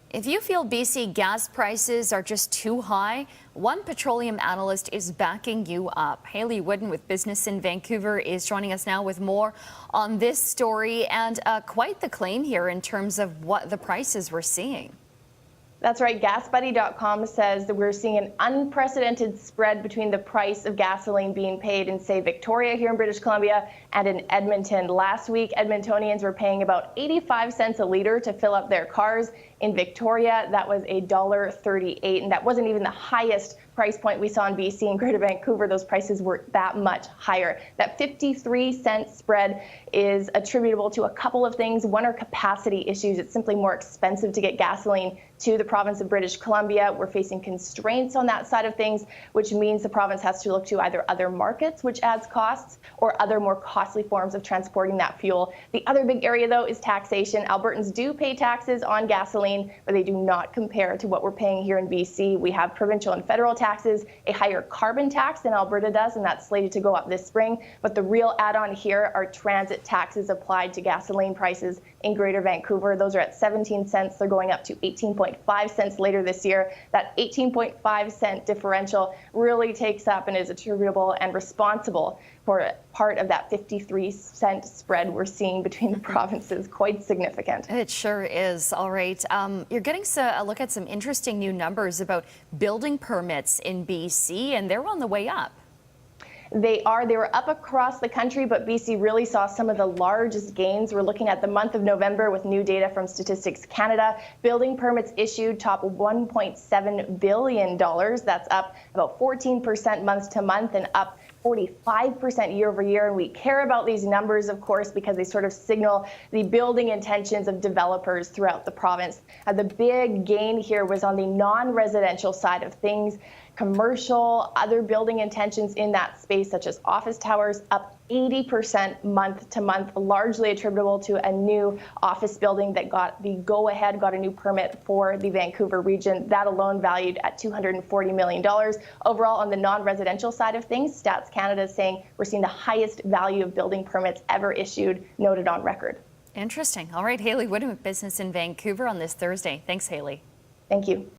If you feel BC gas prices are just too high, one petroleum analyst is backing you up. Hayley Woodin with Business in Vancouver is joining us now with more on this story, and quite the claim here in terms of what the prices we're seeing. That's right. GasBuddy.com says that we're seeing an unprecedented spread between the price of gasoline being paid in, say, Victoria here in British Columbia and in Edmonton. Last week, Edmontonians were paying about 85 cents a litre to fill up their cars. In Victoria, that was $1.38, and that wasn't even the highest price point we saw in BC and Greater Vancouver. Those prices were that much higher. That 53-cent spread is attributable to a couple of things. One are capacity issues. It's simply more expensive to get gasoline to the province of British Columbia. We're facing constraints on that side of things, which means the province has to look to either other markets, which adds costs, or other more costly forms of transporting that fuel. The other big area, though, is taxation. Albertans do pay taxes on gasoline, but they do not compare to what we're paying here in BC. We have provincial and federal taxes, a higher carbon tax than Alberta does, and that's slated to go up this spring. But the real add-on here are transit taxes applied to gasoline prices in Greater Vancouver. Those are at 17 cents. They're going up to 18.5 cents later this year. That 18.5 cent differential really takes up and is attributable and responsible for part of that 53-cent spread we're seeing between the provinces. Quite significant. It sure is. All right. You're getting a look at some interesting new numbers about building permits in BC, and they're on the way up. They were up across the country, but BC really saw some of the largest gains. We're looking at the month of November with new data from Statistics Canada. Building permits issued top $1.7 billion. That's up about 14% month to month and up 45% year over year. And we care about these numbers, of course, because they sort of signal the building intentions of developers throughout the province. The big gain here was on the non-residential side of things. Commercial, other building intentions in that space, such as office towers, up 80% month to month, largely attributable to a new office building that got the go-ahead, got a new permit for the Vancouver region. That alone valued at $240 million. Overall, on the non-residential side of things, Stats Canada is saying we're seeing the highest value of building permits ever issued, noted on record. Interesting. All right, Hayley Woodin with Business in Vancouver on this Thursday. Thanks, Hayley. Thank you.